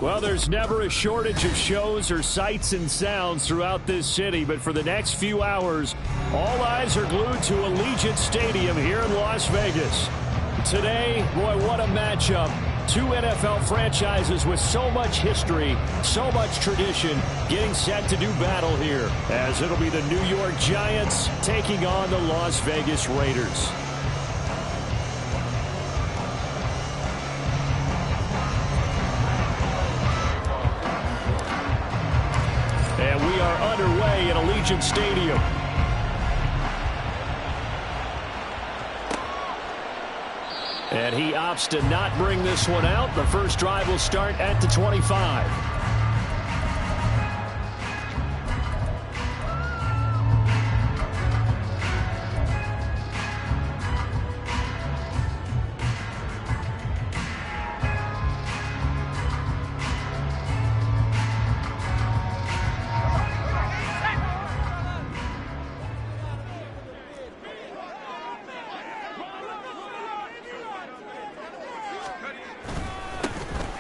Well, there's never a shortage of shows or sights and sounds throughout this city, but for the next few hours, all eyes are glued to Allegiant Stadium here in Las Vegas. Today, boy, what a matchup. Two NFL franchises with so much history, so much tradition, getting set to do battle here, as it'll be the New York Giants taking on the Las Vegas Raiders. And we are underway at Allegiant Stadium. And he opts to not bring this one out. The first drive will start at the 25.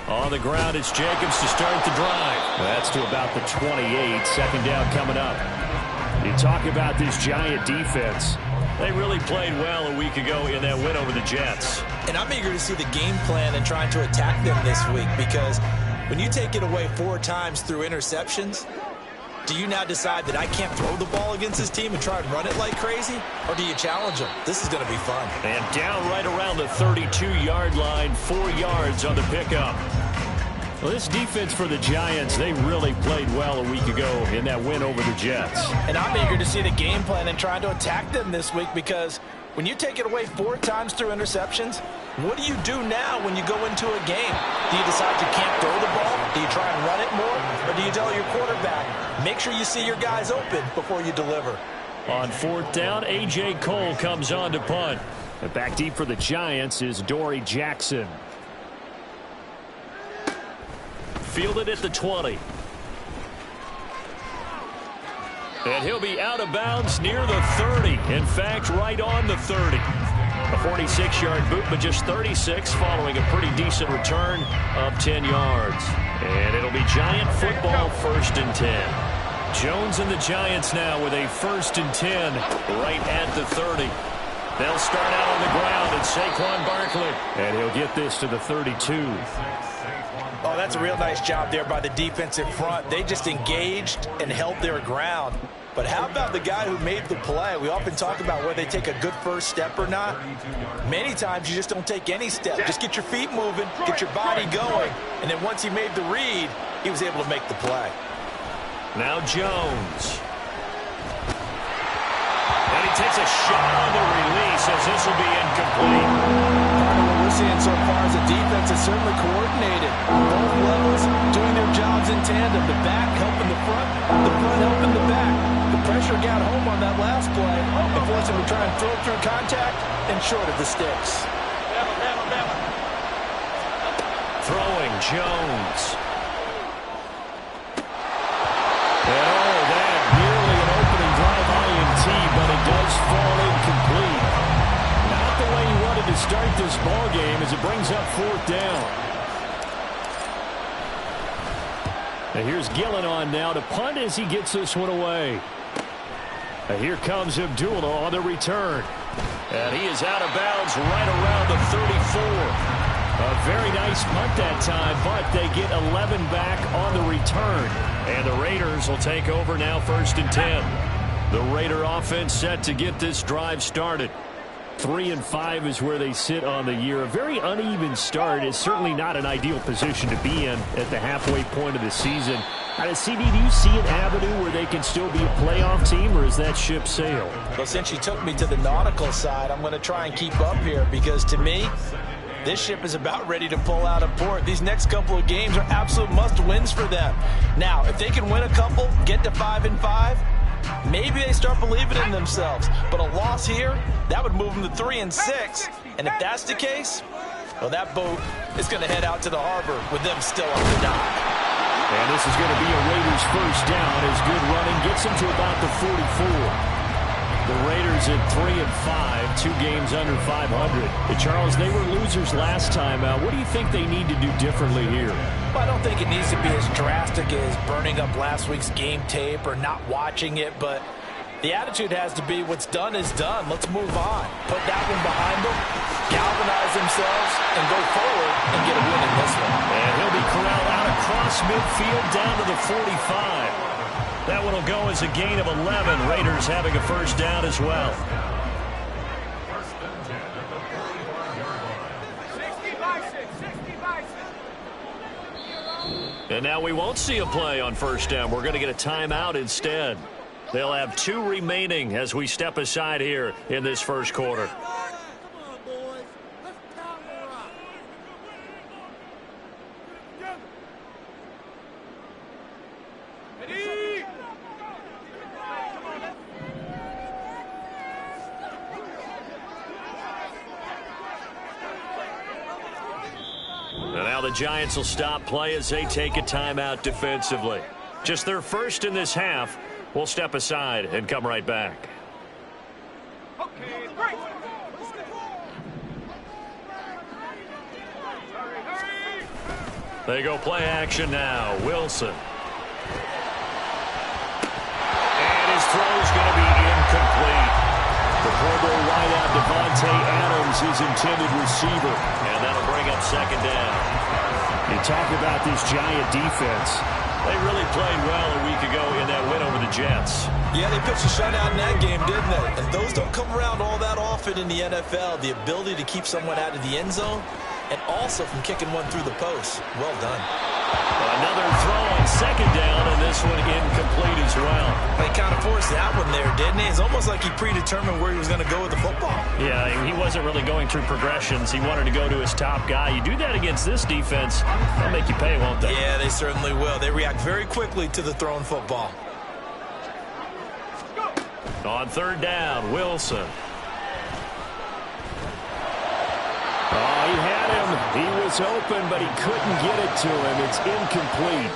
On the ground, it's Jacobs to start the drive. That's to about the 28. Second down coming up. You talk about this Giant defense. They really played well a week ago in that win over the Jets. And I'm eager to see the game plan and trying to attack them this week, because when you take it away 4 times through interceptions, do you now decide that I can't throw the ball against this team and try and run it like crazy? Or do you challenge them? This is going to be fun. And down right around the 32-yard line, 4 yards on the pickup. Well, this defense for the Giants, they really played well a week ago in that win over the Jets. And I'm eager to see the game plan and trying to attack them this week, because when you take it away 4 times through interceptions, what do you do now when you go into a game? Do you decide you can't throw the ball? Do you try and run it more? Or do you tell your quarterback, make sure you see your guys open before you deliver? On 4th down, A.J. Cole comes on to punt. And back deep for the Giants is Dory Jackson. Fielded at the 20. And he'll be out of bounds near the 30. In fact, right on the 30. A 46-yard boot, but just 36 following a pretty decent return of 10 yards. And it'll be Giant football, 1st and 10. Jones and the Giants now with a 1st and 10 right at the 30. They'll start out on the ground, and Saquon Barkley. And he'll get this to the 32. Oh, that's a real nice job there by the defensive front. They just engaged and held their ground. But how about the guy who made the play? We often talk about whether they take a good first step or not. Many times you just don't take any step. Just get your feet moving, get your body going, and then once he made the read, he was able to make the play. Now Jones. And he takes a shot on the release, as this will be incomplete. What we're seeing so far is the defense is certainly coordinated. Both levels doing their jobs in tandem. The back helping the front helping the back. The pressure got home on that last play and forced him to try and throw through contact and short of the sticks. Throwing Jones. And oh, that nearly an opening drive INT, but it does fall incomplete. Not the way he wanted to start this ball game, as it brings up 4th down. And here's Gillen on now to punt as he gets this one away. And here comes Abdullah on the return. And he is out of bounds right around the 34. A very nice punt that time, but they get 11 back on the return. And the Raiders will take over now, 1st and 10. The Raider offense set to get this drive started. 3 and 5 is where they sit on the year. A very uneven start is certainly not an ideal position to be in at the halfway point of the season. CD, do you see an avenue where they can still be a playoff team, or is that ship sailed? Well, since you took me to the nautical side, I'm going to try and keep up here, because to me, this ship is about ready to pull out of port. These next couple of games are absolute must-wins for them. Now, if they can win a couple, get to 5 and 5, maybe they start believing in themselves. But a loss here, that would move them to 3 and 6. And if that's the case, well, that boat is going to head out to the harbor with them still on the dock. And this is going to be a Raiders 1st down, as good running gets them to about the 44. The Raiders at 3-5, 2 games under 500. But Charles, they were losers last time out. What do you think they need to do differently here? Well, I don't think it needs to be as drastic as burning up last week's game tape or not watching it, but the attitude has to be what's done is done. Let's move on. Put that one behind them, galvanize themselves, and go forward and get a win in this one. And he'll be corralled out across midfield down to the 45. That one will go as a gain of 11. Raiders having a first down as well. And now we won't see a play on first down. We're going to get a timeout instead. They'll have 2 remaining as we step aside here in this first quarter. And now the Giants will stop play as they take a timeout defensively. Just their first in this half. We'll step aside and come right back. They go play action now. Wilson. And his throw is going to be incomplete. The Pro Bowl wideout Devontae Adams is intended receiver. And that'll bring up second down. You talk about this Giant defense. They really played well a week ago in that win over the Jets. Yeah, they pitched a shutout in that game, didn't they? And those don't come around all that often in the NFL. The ability to keep someone out of the end zone and also from kicking one through the post. Well done. Another throw on second down, and this one incomplete as well. They kind of forced that one there, didn't he? It's almost like he predetermined where he was going to go with the football. Yeah, he wasn't really going through progressions. He wanted to go to his top guy. You do that against this defense, they'll make you pay, won't they? Yeah, they certainly will. They react very quickly to the thrown football. On third down, Wilson. Oh, he had him. He was open, but he couldn't get it to him. It's incomplete.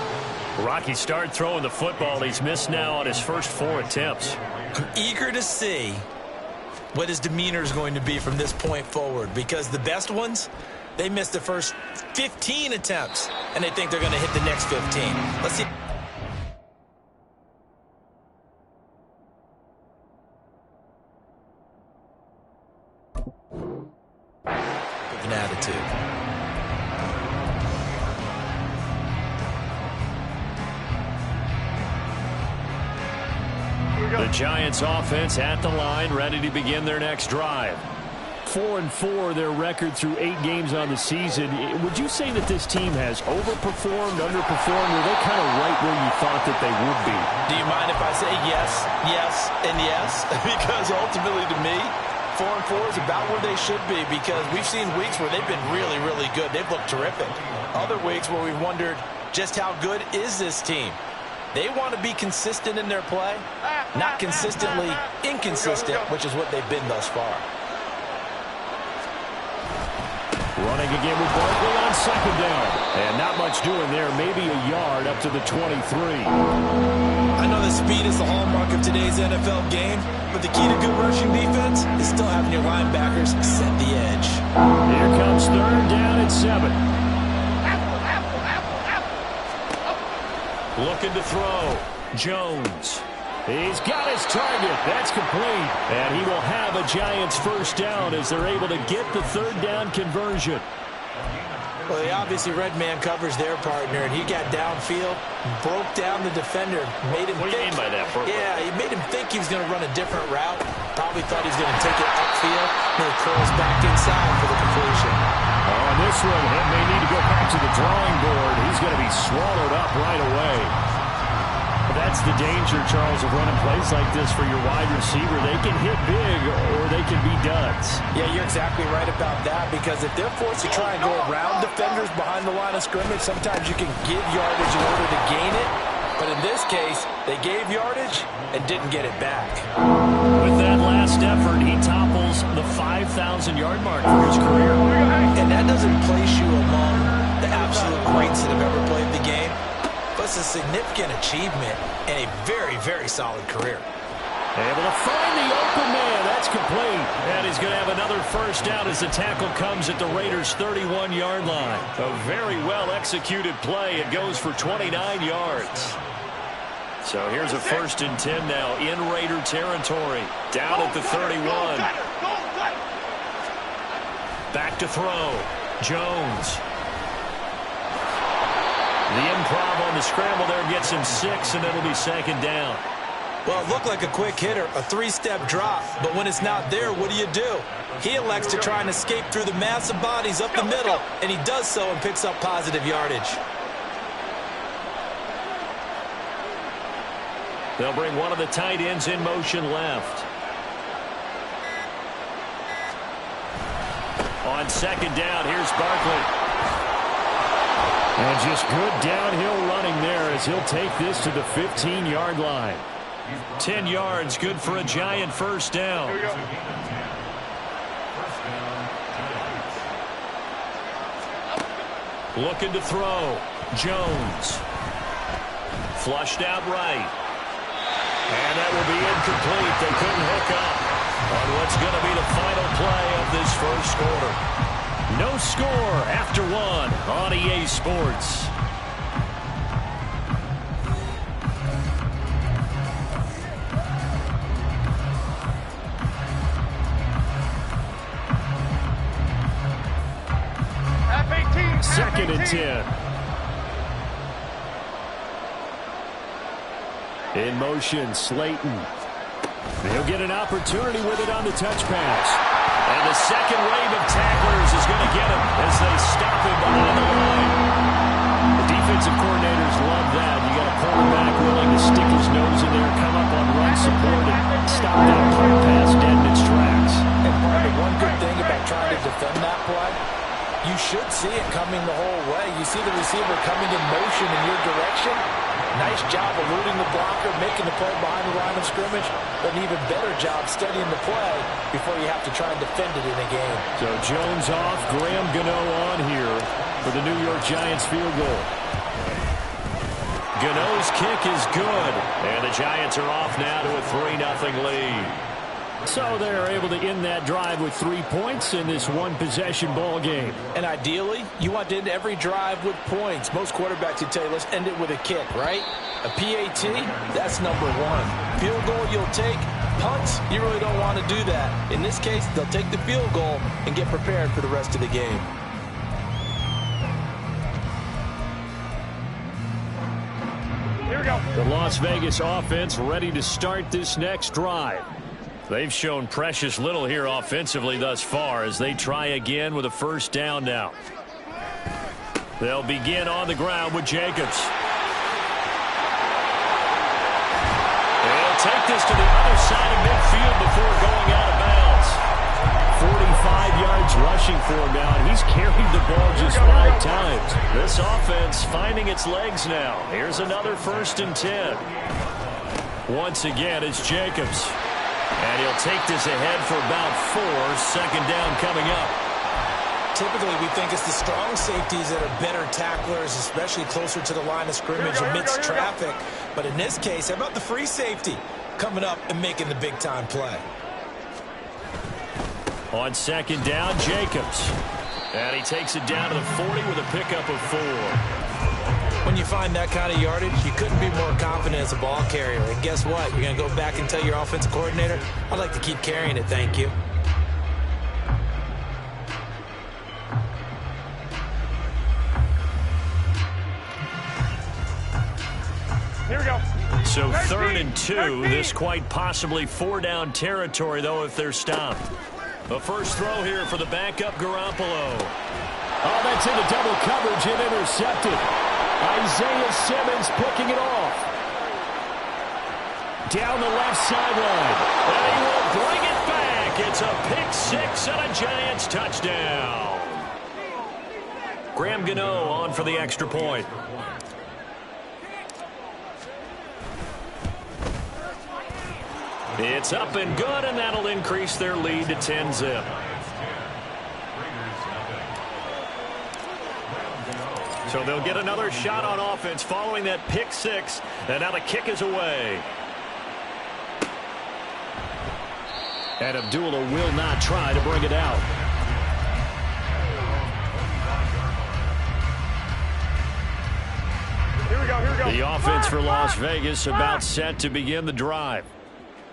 Rocky start throwing the football. He's missed now on his first 4 attempts. I'm eager to see what his demeanor is going to be from this point forward, because the best ones, they missed the first 15 attempts, and they think they're going to hit the next 15. Let's see. An attitude. The Giants offense at the line, ready to begin their next drive. 4-4 their record through 8 games on the season. Would you say that this team has overperformed, underperformed, or are they kind of right where you thought that they would be? Do you mind if I say yes, yes, and yes? Because ultimately to me, 4-4 is about where they should be, because we've seen weeks where they've been really, really good. They've looked terrific. Other weeks where we've wondered just how good is this team. They want to be consistent in their play, not consistently inconsistent, which is what they've been thus far. Running again with Barkley on second down. And not much doing there, maybe a yard up to the 23. I know that speed is the hallmark of today's NFL game, but the key to good rushing defense is still having your linebackers set the edge. Here comes third down at 7. Looking to throw. Jones. He's got his target. That's complete. And he will have a Giants first down as they're able to get the third down conversion. Well, they obviously red man covers their partner, and he got downfield, broke down the defender, made him think. What do you mean by that? Yeah, he made him think he was going to run a different route. Probably thought he was going to take it upfield. Then he curls back inside for the completion. On this one, he may need to go back to the drawing board. He's going to be swallowed up right away. That's the danger, Charles, of running plays like this for your wide receiver. They can hit big or they can be duds. Yeah, you're exactly right about that, because if they're forced to try and go around defenders behind the line of scrimmage, sometimes you can give yardage in order to gain it. But in this case, they gave yardage and didn't get it back. With that last effort, he topples the 5,000-yard mark for his career. And that doesn't place you among the absolute greats that have ever played the game. But it's a significant achievement and a very, very solid career. Able to find the open man. That's complete. And he's going to have another first down as the tackle comes at the Raiders' 31-yard line. A very well-executed play. It goes for 29 yards. So here's a 1st and 10 now in Raider territory. Down at the 31. Back to throw. Jones. The improv on the scramble there gets him 6, and it'll be 2nd down. Well, it looked like a quick hitter, a 3-step drop, but when it's not there, what do? He elects to try and escape through the massive bodies up the middle, and he does so and picks up positive yardage. They'll bring one of the tight ends in motion left. On 2nd down, here's Barkley. And just good downhill running there as he'll take this to the 15-yard line. 10 yards, good for a Giant first down. Looking to throw. Jones. Flushed out right. And that will be incomplete. They couldn't hook up on what's going to be the final play of this first quarter. No score after 1 on EA Sports. Second and 10. In motion, Slayton. He'll get an opportunity with it on the touch pass. And the second wave of tacklers is going to get him as they stop him behind the line. The defensive coordinators love that. You got a quarterback willing to stick his nose in there, come up on run support, and stop that punt pass dead in its tracks. And Marty, one good thing about trying to defend that play, you should see it coming the whole way. You see the receiver coming in motion in your direction. Nice job eluding the blocker, making the play behind the line of scrimmage, but an even better job studying the play before you have to try and defend it in a game. So Jones off, Graham Gano on here for the New York Giants field goal. Gano's kick is good, and the Giants are off now to a 3-0 lead. So they're able to end that drive with 3 points in this one-possession ball game. And ideally, you want to end every drive with points. Most quarterbacks would tell you, let's end it with a kick, right? A PAT, that's number 1. Field goal you'll take. Punts, you really don't want to do that. In this case, they'll take the field goal and get prepared for the rest of the game. Here we go. The Las Vegas offense ready to start this next drive. They've shown precious little here offensively thus far as they try again with a first down now. They'll begin on the ground with Jacobs. They'll take this to the other side of midfield before going out of bounds. 45 yards rushing for him now, and he's carried the ball just 5 times. This offense finding its legs now. Here's another 1st and 10. Once again, it's Jacobs. And he'll take this ahead for about 4. 2nd down coming up. Typically, we think it's the strong safeties that are better tacklers, especially closer to the line of scrimmage amidst traffic. But in this case, how about the free safety coming up and making the big-time play? On 2nd down, Jacobs. And he takes it down to the 40 with a pickup of 4. When you find that kind of yardage, you couldn't be more confident as a ball carrier. And guess what? You're going to go back and tell your offensive coordinator, I'd like to keep carrying it, thank you. Here we go. So 3rd and 2. This quite possibly 4-down territory, though, if they're stopped. The first throw here for the backup Garoppolo. Oh, that's into double coverage and intercepted. Isaiah Simmons picking it off. Down the left sideline. And he will bring it back. It's a pick 6 and a Giants touchdown. Graham Gano on for the extra point. It's up and good, and that'll increase their lead to 10-zip. So they'll get another shot on offense following that pick 6, and now the kick is away. And Abdullah will not try to bring it out. Here we go. The offense for Las Vegas about set to begin the drive.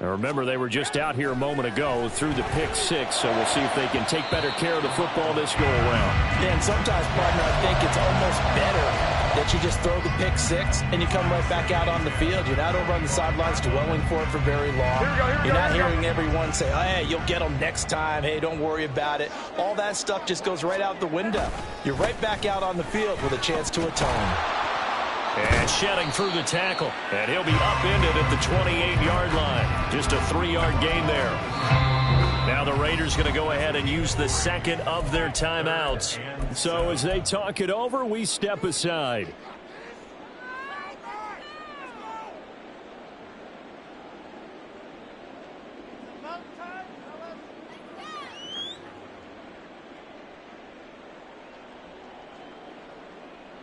Now remember, they were just out here a moment ago through the pick six, so we'll see if they can take better care of the football this go around. Yeah, and sometimes, partner, I think it's almost better that you just throw the pick six and you come right back out on the field. You're not over on the sidelines dwelling for it for very long. You're not hearing everyone say, oh, hey, you'll get them next time. Hey, don't worry about it. All that stuff just goes right out the window. You're right back out on the field with a chance to atone. And shedding through the tackle. And he'll be upended at the 28-yard line. Just a 3-yard gain there. Now the Raiders going to go ahead and use the second of their timeouts. So as they talk it over, we step aside.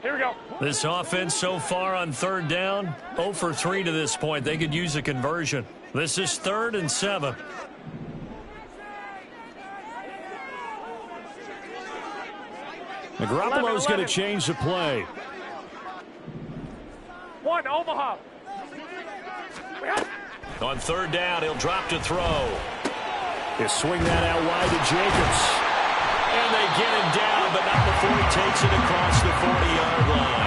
Here we go. This offense so far on third down, 0 for 3 to this point. They could use a conversion. This is 3rd and 7. Garoppolo's going to change the play. 1, Omaha. On third down, he'll drop to throw. He'll swing that out wide to Jacobs. And they get him down, but not before he takes it across the 40-yard line.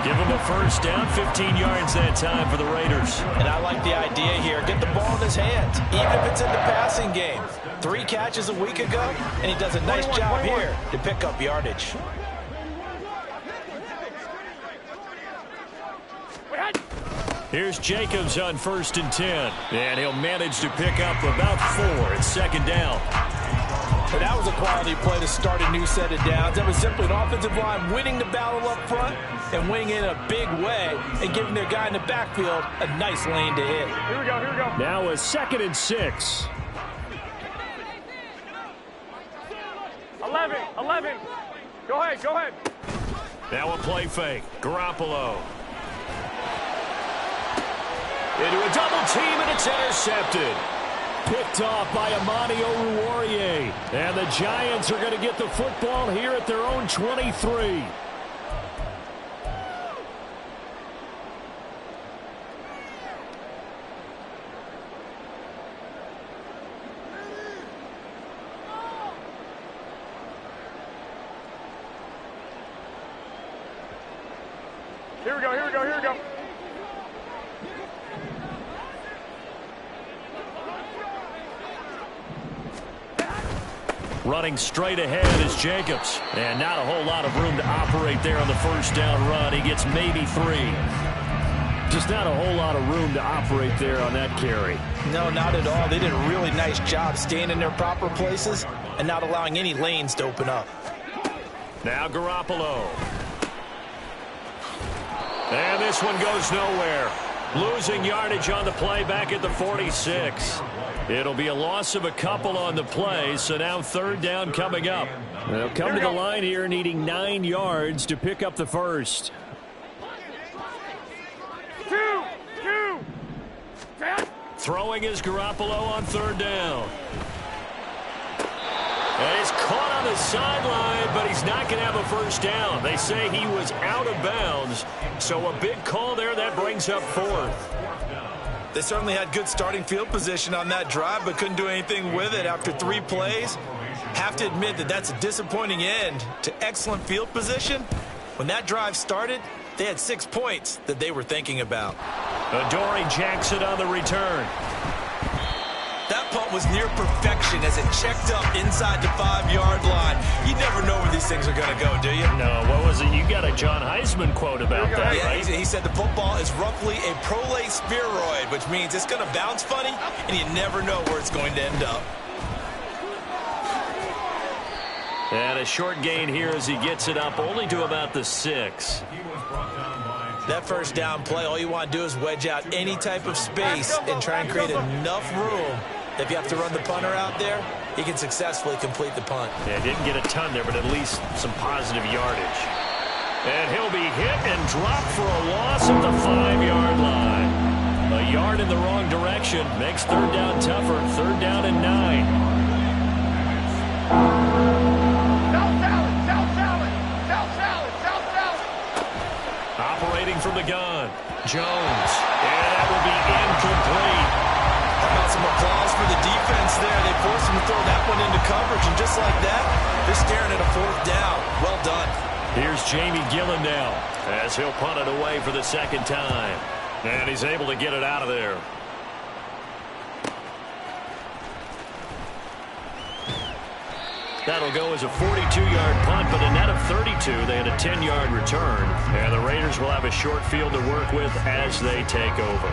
Give him a first down, 15 yards that time for the Raiders. And I like the idea here. Get the ball in his hands, even if it's in the passing game. 3 catches a week ago, and he does a nice job here to pick up yardage. Here's Jacobs on 1st and 10. And he'll manage to pick up about 4. It's 2nd down. But that was a quality play to start a new set of downs. That was simply an offensive line winning the battle up front and winning in a big way and giving their guy in the backfield a nice lane to hit. Here we go. Now a 2nd and 6. 11. Go ahead. Now a play fake. Garoppolo. Into a double team, and it's intercepted. Picked off by Amani Oruwariye. And the Giants are going to get the football here at their own 23. Here we go. Running straight ahead is Jacobs. And not a whole lot of room to operate there on the first down run. He gets maybe 3. Just not a whole lot of room to operate there on that carry. No, not at all. They did a really nice job staying in their proper places and not allowing any lanes to open up. Now Garoppolo. And this one goes nowhere. Losing yardage on the play back at the 46. It'll be a loss of a couple on the play, so now 3rd down coming up. They'll come to the line here needing 9 yards to pick up the first. 2. Throwing is Garoppolo on 3rd down. And he's caught on the sideline, but he's not going to have a first down. They say he was out of bounds, so a big call there. That brings up 4th. They certainly had good starting field position on that drive, but couldn't do anything with it after 3 plays. Have to admit that that's a disappointing end to excellent field position. When that drive started, they had 6 points that they were thinking about. Adoree Jackson on the return. That punt was near perfection as it checked up inside the 5-yard line. You never know where these things are going to go, do you? No, what was it? You got a John Heisman quote about that, yeah, right? He said the football is roughly a prolate spheroid, which means it's going to bounce funny, and you never know where it's going to end up. And a short gain here as he gets it up only to about the 6. That first down play, all you want to do is wedge out any type of space and try and create enough room. If you have to run the punter out there, he can successfully complete the punt. Yeah, didn't get a ton there, but at least some positive yardage. And he'll be hit and dropped for a loss at the 5-yard line. A yard in the wrong direction. Makes third down tougher. Third down and 9. South salad, south salad, south salad, south salad. Operating from the gun. Jones. And that will be incomplete. How about some applause for the defense there? They forced him to throw that one into coverage, and just like that, they're staring at a fourth down. Well done. Here's Jamie Gillen now as he'll punt it away for the second time. And he's able to get it out of there. That'll go as a 42-yard punt, but a net of 32. They had a 10-yard return. And the Raiders will have a short field to work with as they take over.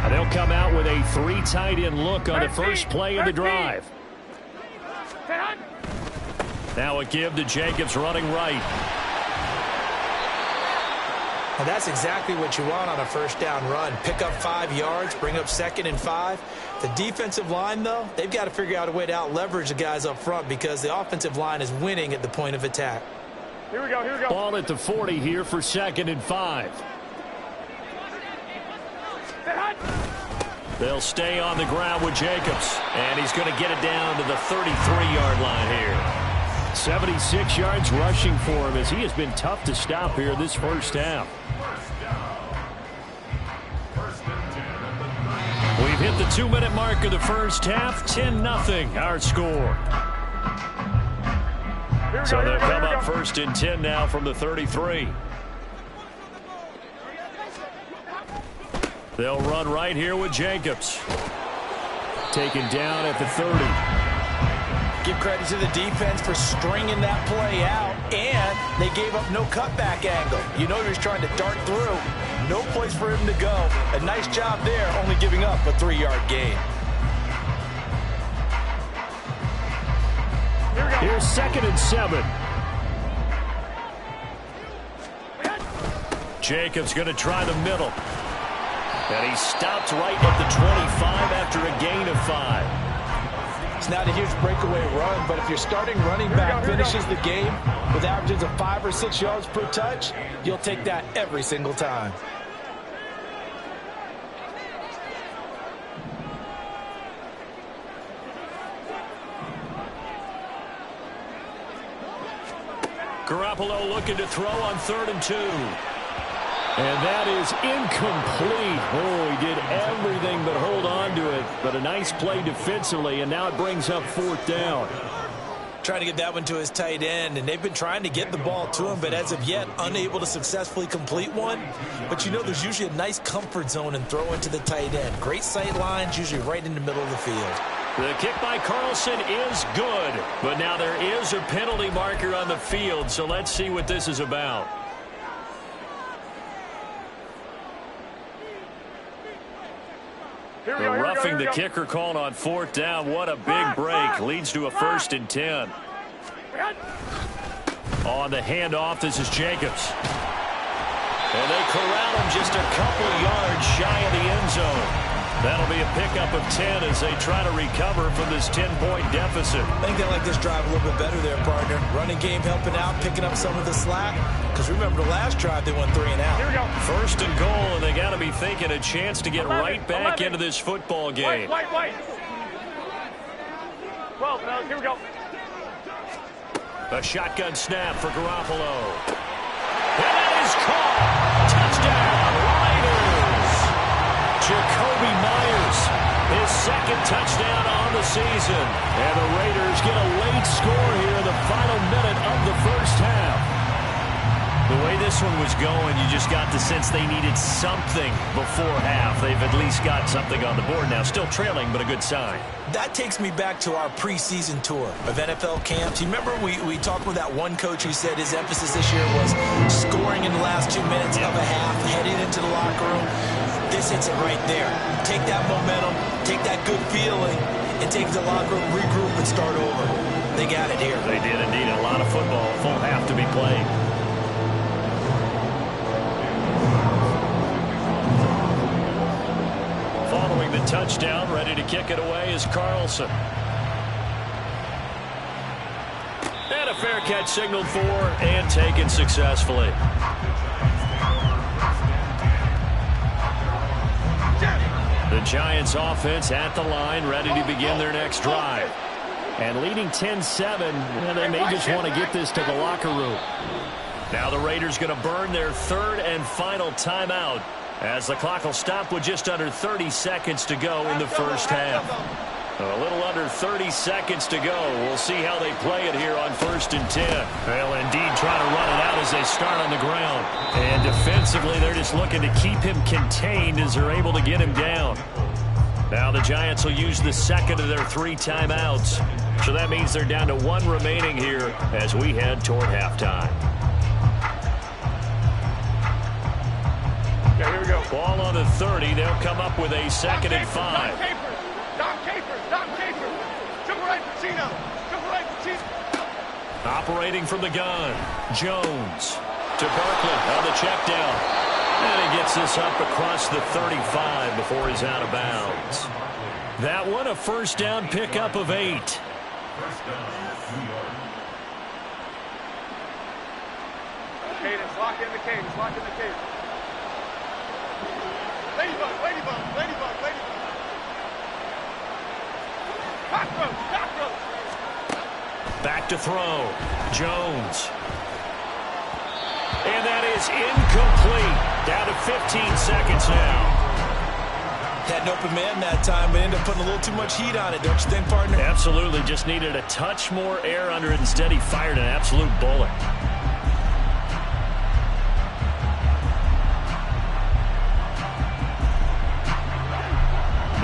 And they'll come out with a 3 tight end look on the first play of the drive. Now a give to Jacobs running right. And that's exactly what you want on a first down run. Pick up 5 yards, bring up 2nd and 5. The defensive line, though, they've got to figure out a way to out-leverage the guys up front because the offensive line is winning at the point of attack. Here we go, here we go. Ball at the 40 here for 2nd and 5. They'll stay on the ground with Jacobs. And he's going to get it down to the 33-yard line here. 76 yards rushing for him as he has been tough to stop here this first half. We've hit the 2-minute mark of the first half. 10-0 our score. So they'll come up 1st and 10 now from the 33. They'll run right here with Jacobs. Taken down at the 30. Give credit to the defense for stringing that play out, and they gave up no cutback angle. You know he was trying to dart through. No place for him to go. A nice job there, only giving up a 3-yard gain. Here's 2nd and 7. Jacobs going to try the middle. And he stopped right at the 25 after a gain of 5. It's not a huge breakaway run, but if your starting running back finishes the game with averages of 5 or 6 yards per touch, you'll take that every single time. Garoppolo looking to throw on 3rd and 2. And that is incomplete. Oh, he did everything but hold on to it. But a nice play defensively, and now it brings up 4th down. Trying to get that one to his tight end, and they've been trying to get the ball to him, but as of yet, unable to successfully complete one. But you know there's usually a nice comfort zone in throwing to the tight end. Great sight lines, usually right in the middle of the field. The kick by Carlson is good, but now there is a penalty marker on the field, so let's see what this is about. The roughing the kicker called on 4th down. What a big break. Leads to a 1st and 10. On the handoff, this is Jacobs. And they corral him just a couple yards shy of the end zone. That'll be a pickup of 10 as they try to recover from this 10-point deficit. I think they like this drive a little bit better there, partner. Running game helping out, picking up some of the slack. Because remember the last drive, they went 3 and out. Here we go. 1st and goal, and they got to be thinking a chance to get right back into this football game. Wait. 12, now, here we go. A shotgun snap for Garoppolo. And that is caught. Touchdown, Raiders. Jacoby Myers, his 2nd touchdown on the season. And the Raiders get a late score here in the final minute of the first half. The way this one was going, you just got the sense they needed something before half. They've at least got something on the board now. Still trailing, but a good sign. That takes me back to our preseason tour of NFL camps. You remember we talked with that one coach who said his emphasis this year was scoring in the last 2 minutes of a half, heading into the locker room. This hits it right there. Take that momentum, take that good feeling, and take the locker room, regroup, and start over. They got it here. They did indeed. A lot of football, full half to be played. Following the touchdown, ready to kick it away is Carlson. And a a fair catch signaled for and taken successfully. The Giants offense at the line, ready to begin their next drive. And leading 10-7, they may just want to get this to the locker room. Now the Raiders going to burn their third and final timeout as the clock will stop with just under 30 seconds to go in the first half. A little under 30 seconds to go. We'll see how they play it here on 1st and 10. They'll indeed try to run it out as they start on the ground. And defensively, they're just looking to keep him contained as they're able to get him down. Now the Giants will use the second of their 3 timeouts. So that means they're down to 1 remaining here as we head toward halftime. Okay, here we go. Ball on the 30. They'll come up with a 2nd and 5. Dom Capers. To the right, Pacino. To the right, Pacino. Operating from the gun. Jones to Barkley on the check down. And he gets this up across the 35 before he's out of bounds. That one a first down pickup of 8. Cadence, lock in the cadence, lock in the cadence. Ladybug. Cockroach. Back to throw. Jones. And that is incomplete. Down to 15 seconds now. Had an open man that time, but ended up putting a little too much heat on it, don't you think, partner? Absolutely. Just needed a touch more air under it. Instead, he fired an absolute bullet.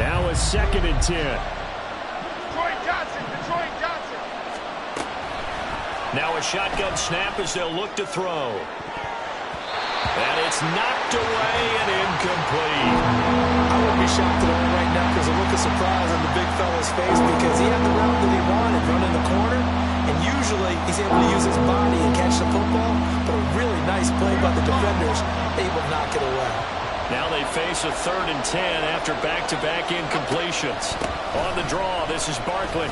Now a 2nd and 10. Detroit Johnson. Now a shotgun snap as they'll look to throw. And it's knocked away and incomplete. I wouldn't be shocked at all right now because a look of surprise on the big fella's face because he had the route that he wanted, running the corner, and usually he's able to use his body and catch the football, but a really nice play by the defenders, able to knock it away. Now they face a 3rd and 10 after back-to-back incompletions. On the draw, this is Barkley.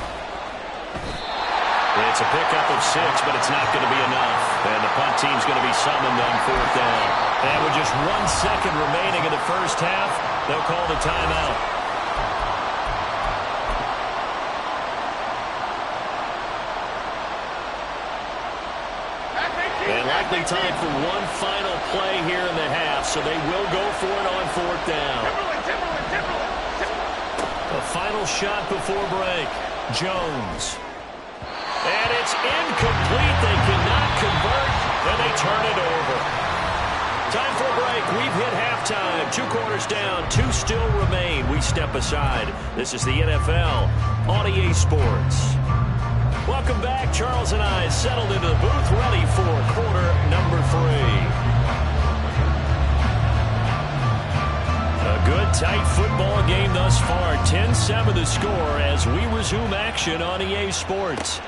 It's a pickup of 6, but it's not going to be enough. And the punt team's going to be summoned on 4th down. And with just 1 second remaining in the first half, they'll call the timeout. And likely time for one final play here in the half, so they will go for it on 4th down. A final shot before break. Jones. And it's incomplete. They cannot convert, and they turn it over. Time for a break. We've hit halftime. 2 quarters down. 2 still remain. We step aside. This is the NFL on EA Sports. Welcome back. Charles and I settled into the booth, ready for quarter number 3. A good, tight football game thus far. 10-7 the score as we resume action on EA Sports.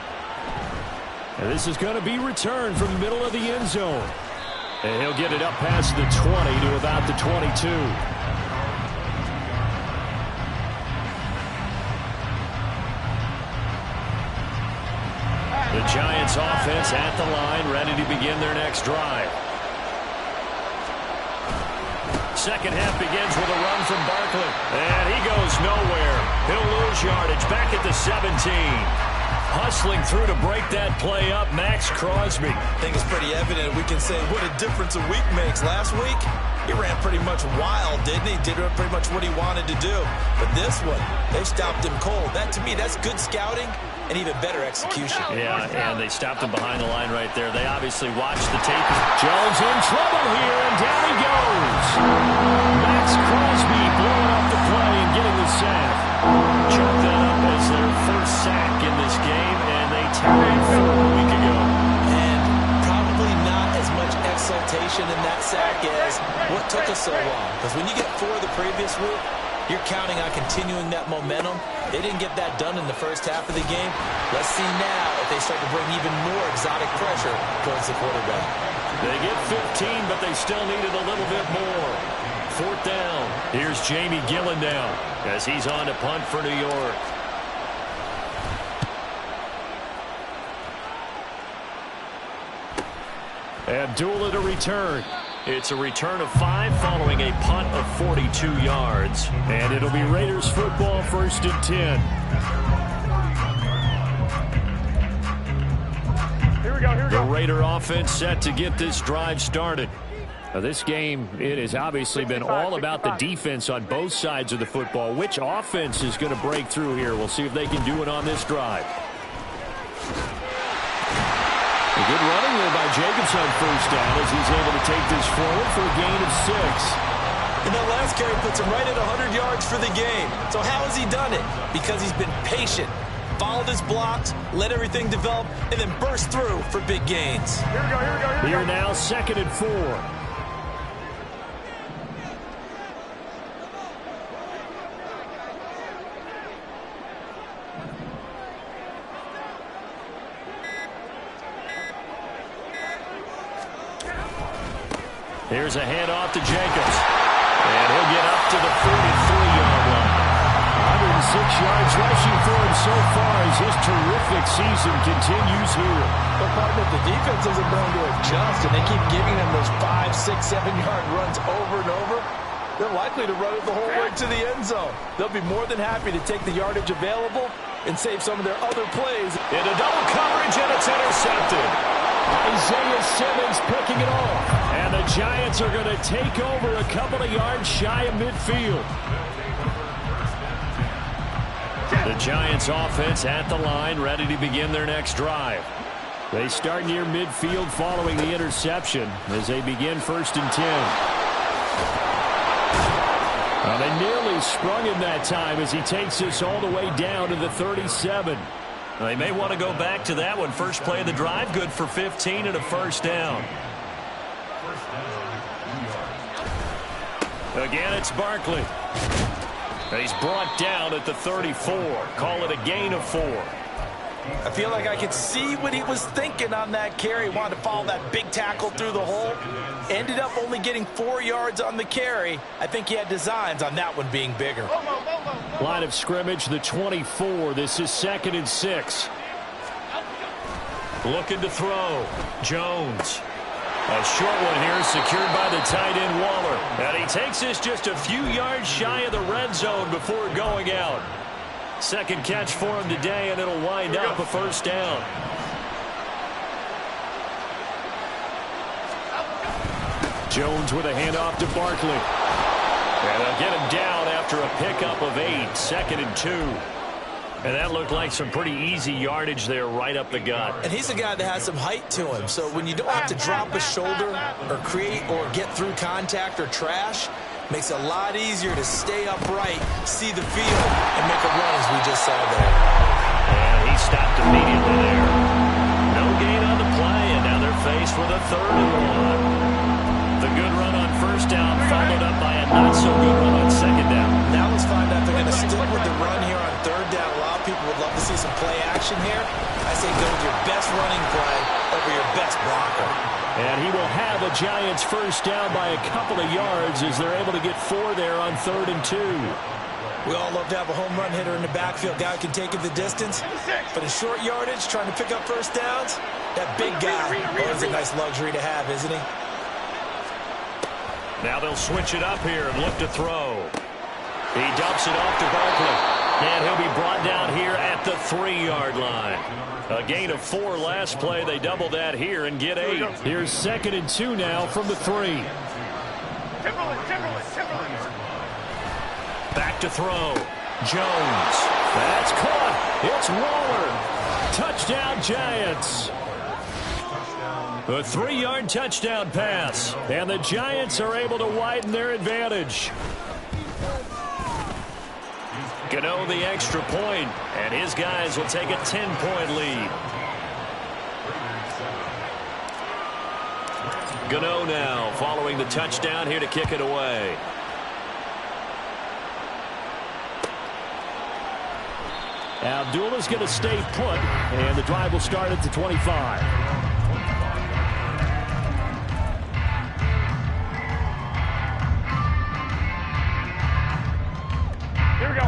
And this is going to be returned from the middle of the end zone. And he'll get it up past the 20 to about the 22. The Giants offense at the line, ready to begin their next drive. Second half begins with a run from Barkley. And he goes nowhere. He'll lose yardage back at the 17. Hustling through to break that play up, Max Crosby. I think it's pretty evident. We can say what a difference a week makes. Last week, he ran pretty much wild, didn't he? Did pretty much what he wanted to do. But this one, they stopped him cold. That, to me, that's good scouting and even better execution. Yeah, and they stopped him behind the line right there. They obviously watched the tape. Jones in trouble here, and down he goes. Max Crosby blowing up the play and getting the sack. Chalked that up as their first sack in this game, and they tied 4 a week ago. And probably not as much exultation in that sack as what took us so long. Because when you get 4 the previous week, you're counting on continuing that momentum. They didn't get that done in the first half of the game. Let's see now if they start to bring even more exotic pressure towards the quarterback. They get 15, but they still needed a little bit more. 4th down. Here's Jamie Gillen down as he's on to punt for New York. Abdullah to return. It's a return of 5 following a punt of 42 yards. And it'll be Raiders football, 1st and 10. Here we go. The Raider offense set to get this drive started. Now this game, it has obviously been all about the defense on both sides of the football. Which offense is going to break through here? We'll see if they can do it on this drive. A good running there by Jacobs on 1st down as he's able to take this forward for a gain of 6. And that last carry puts him right at 100 yards for the game. So how has he done it? Because he's been patient, followed his blocks, let everything develop, and then burst through for big gains. Here we go. Here now, 2nd and 4. Here's a handoff to Jacobs. And he'll get up to the 43-yard line. 106 yards rushing for him so far as his terrific season continues here. But partner, the defense isn't going to adjust, and they keep giving them those 5, 6, 7-yard runs over and over. They're likely to run it the whole way to the end zone. They'll be more than happy to take the yardage available and save some of their other plays. Into double coverage, and it's intercepted. Isaiah Simmons picking it off. And the Giants are going to take over a couple of yards shy of midfield. The Giants offense at the line, ready to begin their next drive. They start near midfield following the interception as they begin 1st and 10. Well, they nearly sprung him that time as he takes this all the way down to the 37. They may want to go back to that one. First play of the drive, good for 15 and a 1st down. Again, it's Barkley. He's brought down at the 34. Call it a gain of 4. I feel like I could see what he was thinking on that carry. He wanted to follow that big tackle through the hole. Ended up only getting 4 yards on the carry. I think he had designs on that one being bigger. Line of scrimmage, the 24. This is 2nd and 6. Looking to throw. Jones. A short one here secured by the tight end Waller. And he takes this just a few yards shy of the red zone before going out. Second catch for him today, and it'll wind up a 1st down. Jones with a handoff to Barkley. And they'll get him down after a pickup of 8. 2nd and 2. And that looked like some pretty easy yardage there right up the gut. And he's a guy that has some height to him. So when you don't have to drop a shoulder or create or get through contact or trash, makes it a lot easier to stay upright, see the field, and make a run as we just saw there. And he stopped immediately there. No gain on the play, and now they're faced with a 3rd and 1. The good run on 1st down followed up by a not-so-good run on 2nd down. Now let's find out they're going to stick with the run here on 3rd down. A lot of people would love to see some play action here. I say go with your best running play over your best blocker. And he will have a Giants 1st down by a couple of yards as they're able to get 4 there on 3rd and 2. We all love to have a home run hitter in the backfield. Guy who can take it the distance. But in short yardage, trying to pick up 1st downs, that big guy is a nice luxury to have, isn't he? Now they'll switch it up here and look to throw. He dumps it off to Barkley. And he'll be brought down here at the 3-yard line. A gain of 4 last play. They double that here and get 8. Here's 2nd and 2 now from the 3. Timberland. Back to throw. Jones. That's caught. It's Waller. Touchdown, Giants. A 3-yard touchdown pass. And the Giants are able to widen their advantage. Gano the extra point, and his guys will take a 10-point lead. Gano now following the touchdown here to kick it away. Abdullah's going to stay put, and the drive will start at the 25.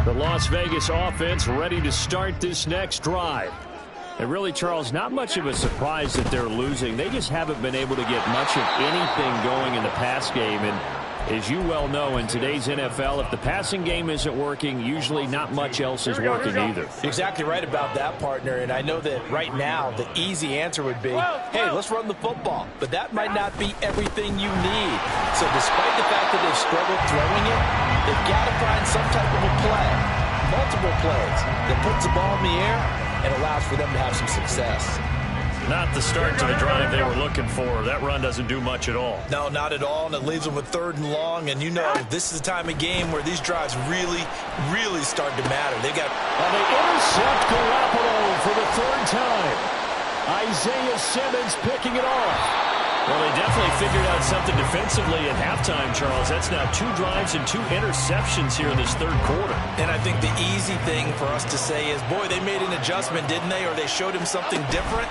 The Las Vegas offense ready to start this next drive. And really, Charles, not much of a surprise that they're losing. They just haven't been able to get much of anything going in the pass game. And as you well know, in today's NFL, if the passing game isn't working, usually not much else is working either. You're exactly right about that, partner. And I know that right now the easy answer would be, hey, let's run the football. But that might not be everything you need. So despite the fact that they've struggled throwing it, they've got to find some type of a play, multiple plays, that puts the ball in the air and allows for them to have some success. Not the start to the drive they were looking for. That run doesn't do much at all. No, not at all, and it leaves them with 3rd and long. And you know, this is the time of game where these drives really, really start to matter. They got... And they intercept Garoppolo for the 3rd time. Isaiah Simmons picking it off. Well, they definitely figured out something defensively at halftime, Charles. That's now 2 drives and 2 interceptions here in this 3rd quarter. And I think the easy thing for us to say is, boy, they made an adjustment, didn't they? Or they showed him something different.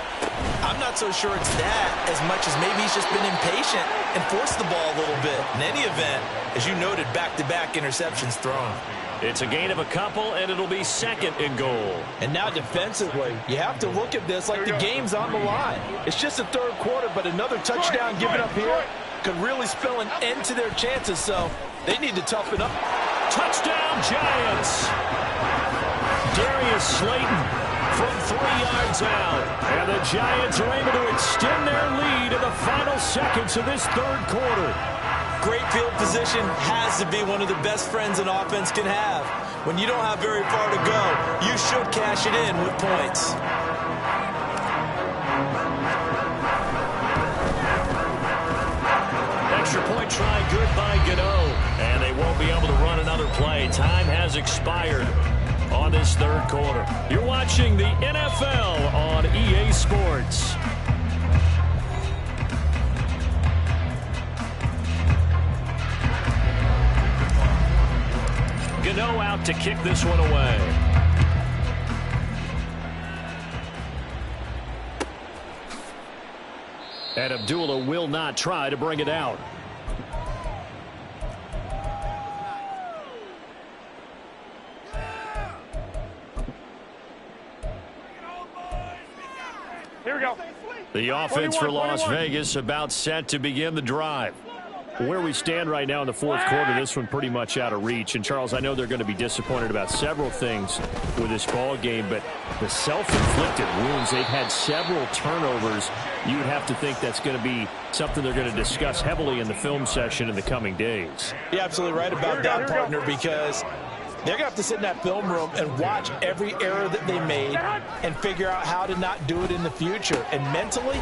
I'm not so sure it's that as much as maybe he's just been impatient and forced the ball a little bit. In any event, as you noted, back-to-back interceptions thrown. It's a gain of a couple, and it'll be 2nd and goal. And now defensively, you have to look at this like the game's on the line. It's just the 3rd quarter, but another touchdown given up here could really spell an end to their chances, so they need to toughen up. Touchdown, Giants! Darius Slayton from 3 yards out. And the Giants are able to extend their lead in the final seconds of this 3rd quarter. Great field position has to be one of the best friends an offense can have. When you don't have very far to go, you should cash it in with points. Extra point try good by Gano. And they won't be able to run another play. Time has expired on this 3rd quarter. You're watching the NFL on EA Sports. Gano out to kick this one away. And Abdullah will not try to bring it out. Here we go. The offense for Las Vegas about set to begin the drive. Where we stand right now in the 4th quarter, this one pretty much out of reach. And, Charles, I know they're going to be disappointed about several things with this ball game, but the self-inflicted wounds, they've had several turnovers. You would have to think that's going to be something they're going to discuss heavily in the film session in the coming days. You're absolutely right about that, partner, because they're going to have to sit in that film room and watch every error that they made and figure out how to not do it in the future. And mentally,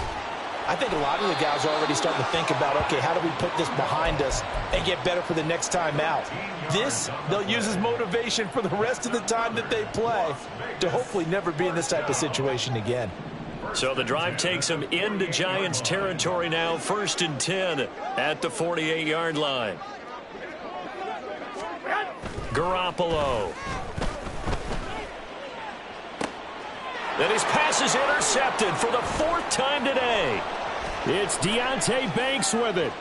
I think a lot of the guys are already starting to think about, okay, how do we put this behind us and get better for the next time out? This, they'll use as motivation for the rest of the time that they play to hopefully never be in this type of situation again. So the drive takes them into Giants territory now, 1st and 10 at the 48-yard line. Garoppolo. And his pass is intercepted for the 4th time today. It's Deonte Banks with it.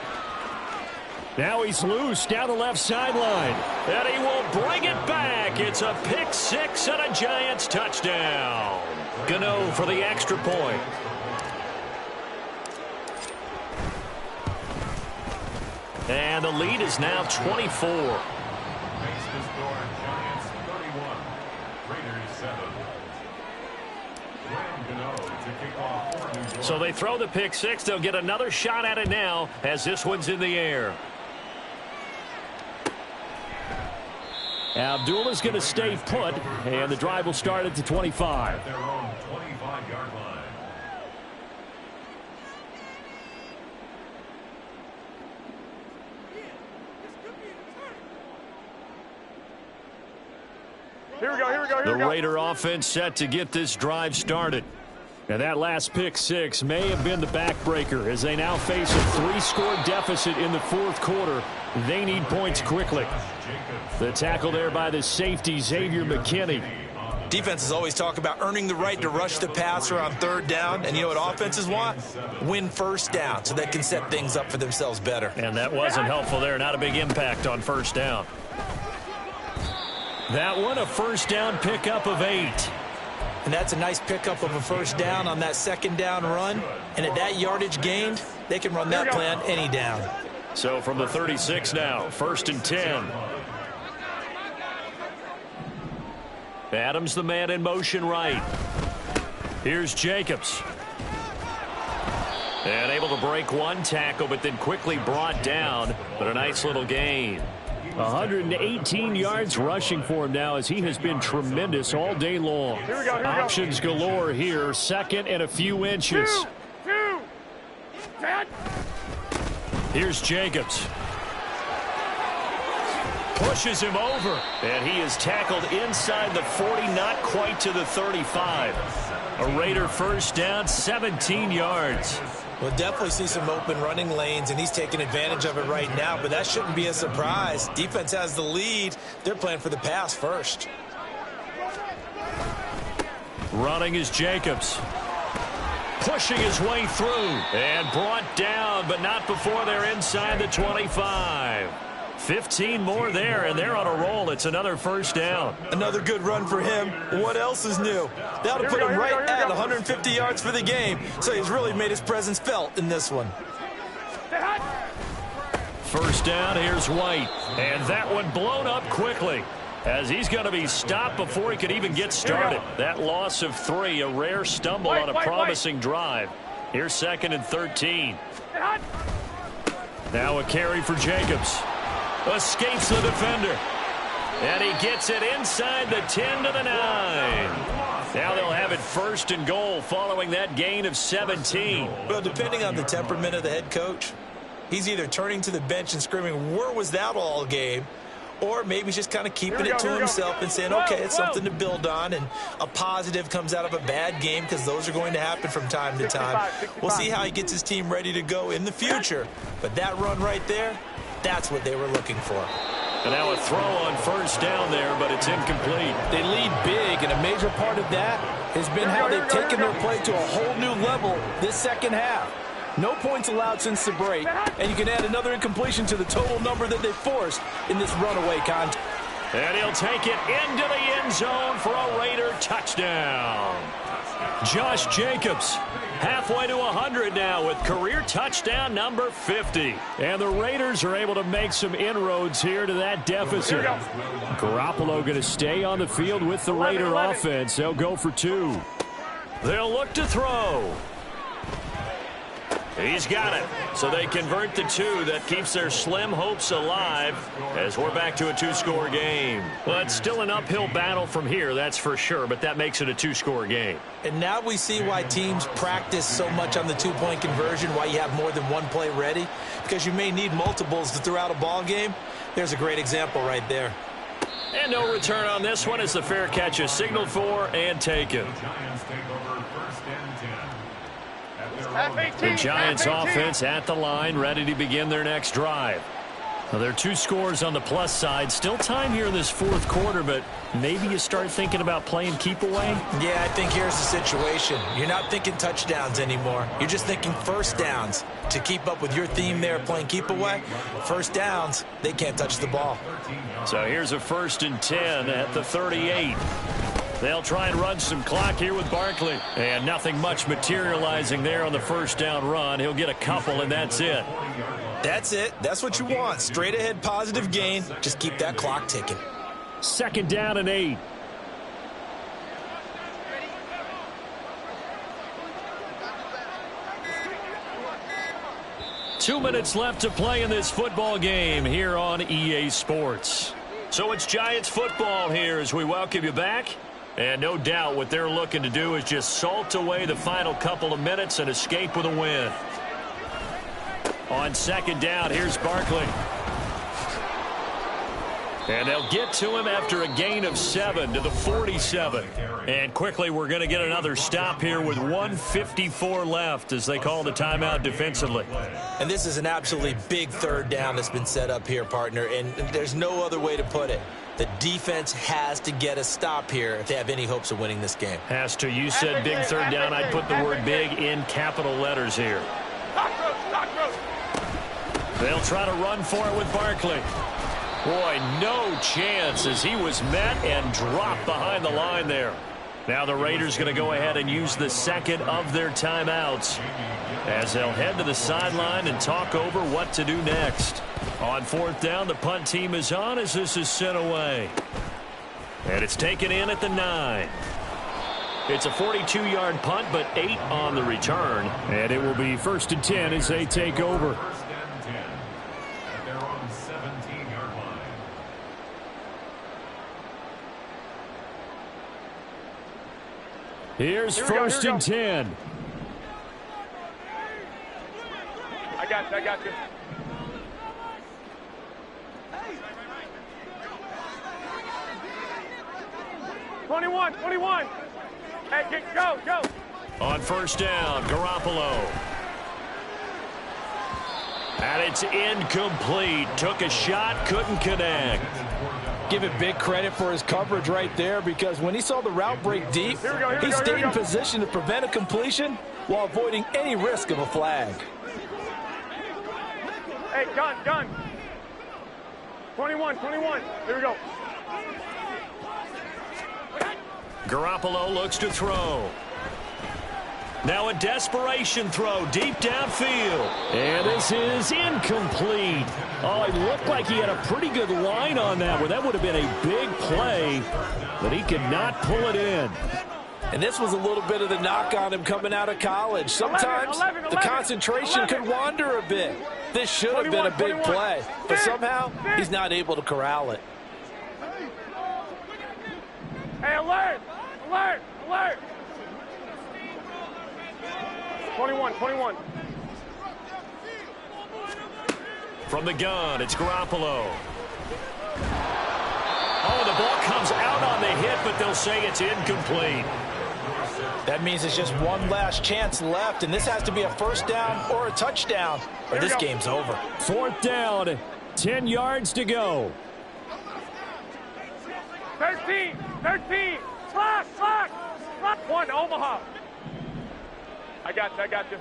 Now he's loose down the left sideline. And he will bring it back. It's a pick 6 and a Giants touchdown. Gano for the extra point. And the lead is now 24. So they throw the pick 6. They'll get another shot at it now as this one's in the air. Abdullah's going to stay put, and the drive will start at the 25. Their own 25-yard line. Here we go, here we go, here we go. The Raider offense set to get this drive started. And that last pick 6 may have been the backbreaker as they now face a 3-score deficit in the 4th quarter. They need points quickly. The tackle there by the safety, Xavier McKinney. Defenses always talk about earning the right to rush the passer on 3rd down. And you know what offenses want? Win 1st down so they can set things up for themselves better. And that wasn't helpful there. Not a big impact on 1st down. That one a 1st down pickup of 8. And that's a nice pickup of a first down on that second down run. And at that yardage gained, they can run that play on any down. So from the 36 now, 1st and 10. Adams the man in motion right. Here's Jacobs. And able to break one tackle, but then quickly brought down. But a nice little gain. 118 yards rushing for him now as he has been tremendous all day long. Here we go. Options galore here. 2nd and a few inches. Two. Dad. Here's Jacobs. Pushes him over. And he is tackled inside the 40, not quite to the 35. A Raider first down, 17 yards. We'll definitely see some open running lanes, and he's taking advantage of it right now, but that shouldn't be a surprise. Defense has the lead. They're playing for the pass first. Running is Jacobs. Pushing his way through. And brought down, but not before they're inside the 25. 15 more there, and they're on a roll. It's another first down. Another good run for him. What else is new? That'll put him right at 150 yards for the game, so he's really made his presence felt in this one. First down, here's White. And that one blown up quickly as he's going to be stopped before he could even get started. That loss of 3, a rare stumble on a promising drive. Here's 2nd and 13. Now a carry for Jacobs. Escapes the defender. And he gets it inside the 10 to the 9. Now they'll have it 1st and goal following that gain of 17. Well, depending on the temperament of the head coach, he's either turning to the bench and screaming, "Where was that all game?" Or maybe he's just kind of keeping it to himself and saying, okay, it's something to build on, and a positive comes out of a bad game because those are going to happen from time to time. We'll see how he gets his team ready to go in the future. But that run right there, that's what they were looking for. And now a throw on first down there, but it's incomplete. They lead big, and a major part of that has been how they've taken their play to a whole new level this second half. No points allowed since the break, and you can add another incompletion to the total number that they forced in this runaway contest. And he'll take it into the end zone for a Raider touchdown. Josh Jacobs halfway to 100 now with career touchdown number 50. And the Raiders are able to make some inroads here to that deficit. Garoppolo going to stay on the field with the Raider offense. They'll go for 2. They'll look to throw. He's got it. So they convert the 2. That keeps their slim hopes alive as we're back to a 2-score game. Well, it's still an uphill battle from here, that's for sure, but that makes it a 2-score game. And now we see why teams practice so much on the 2-point conversion, why you have more than one play ready, because you may need multiples to throw out a ball game. There's a great example right there. And no return on this one as the fair catch is signaled for and taken. The Giants offense at the line, ready to begin their next drive. Now, there are 2 scores on the plus side. Still time here in this 4th quarter, but maybe you start thinking about playing keep away? Yeah, I think here's the situation. You're not thinking touchdowns anymore. You're just thinking first downs. To keep up with your theme there playing keep away, first downs, they can't touch the ball. So here's a 1st and 10 at the 38. They'll try and run some clock here with Barkley. And nothing much materializing there on the first down run. He'll get a couple, and that's it. That's it. That's what you want. Straight ahead positive gain. Just keep that clock ticking. 2nd down and 8. Two minutes left to play in this football game here on EA Sports. So it's Giants football here as we welcome you back. And no doubt what they're looking to do is just salt away the final couple of minutes and escape with a win. On 2nd down, here's Barkley. And they'll get to him after a gain of 7 to the 47. And quickly we're going to get another stop here with 1:54 left as they call the timeout defensively. And this is an absolutely big 3rd down that's been set up here, partner, and there's no other way to put it. The defense has to get a stop here if they have any hopes of winning this game. Has to. You said big 3rd down. I'd put the word big in capital letters here. They'll try to run for it with Barkley. Boy, no chance as he was met and dropped behind the line there. Now the Raiders going to go ahead and use the second of their timeouts as they'll head to the sideline and talk over what to do next. On fourth down, the punt team is on as this is sent away. And it's taken in at the 9. It's a 42-yard punt, but 8 on the return. And it will be 1st and 10 as they take over. First and 10 at their own 17-yard line. Here's first and 10. I got you. Twenty-one. Hey, go. On first down, Garoppolo. And it's incomplete. Took a shot, couldn't connect. Give it big credit for his coverage right there, because when he saw the route break deep, he stayed in position to prevent a completion while avoiding any risk of a flag. Hey, gun. 21. Here we go. Garoppolo looks to throw. Now a desperation throw deep downfield. And this is incomplete. Oh, it looked like he had a pretty good line on that one. That would have been a big play, but he could not pull it in. And this was a little bit of the knock on him coming out of college. Sometimes the concentration could wander a bit. This should have been a big play, but somehow he's not able to corral it. Hey, alert! 21. From the gun, it's Garoppolo. Oh, the ball comes out on the hit, but they'll say it's incomplete. That means it's just one last chance left, and this has to be a first down or a touchdown, or this game's over. Fourth down, 10 yards to go. 13. Slack. 1, Omaha. I got you.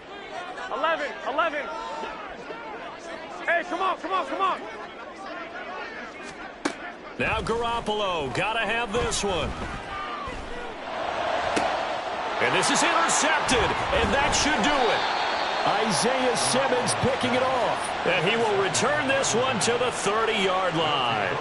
11. Hey, come on. Now Garoppolo, gotta have this one. And this is intercepted, and that should do it. Isaiah Simmons picking it off. And he will return this one to the 30-yard line.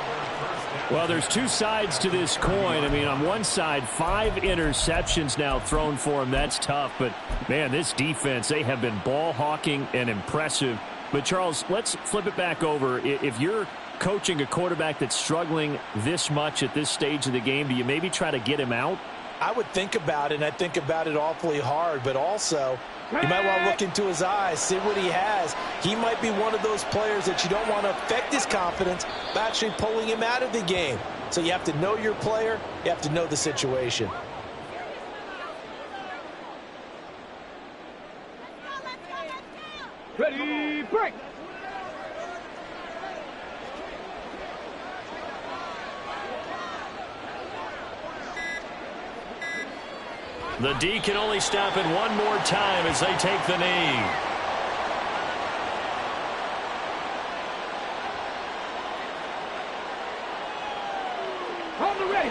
Well, there's two sides to this coin. I mean, on one side, 5 interceptions now thrown for him. That's tough. But, man, this defense, they have been ball hawking and impressive. But, Charles, let's flip it back over. If you're coaching a quarterback that's struggling this much at this stage of the game, do you maybe try to get him out? I would think about it, and I think about it awfully hard. But also, you might want to look into his eyes, see what he has. He might be one of those players that you don't want to affect his confidence by actually pulling him out of the game. So you have to know your player. You have to know the situation. Ready, break. The D can only stop it one more time as they take the knee. On the ready.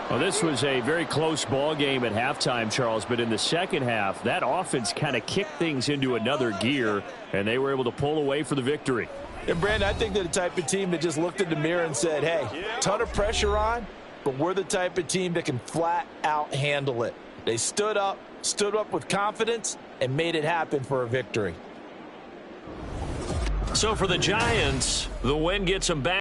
Well, this was a very close ball game at halftime, Charles, but in the second half, that offense kind of kicked things into another gear, and they were able to pull away for the victory. And, Brandon, I think they're the type of team that just looked in the mirror and said, hey, ton of pressure on, but we're the type of team that can flat out handle it. They stood up with confidence, and made it happen for a victory. So for the Giants, the win gets them back.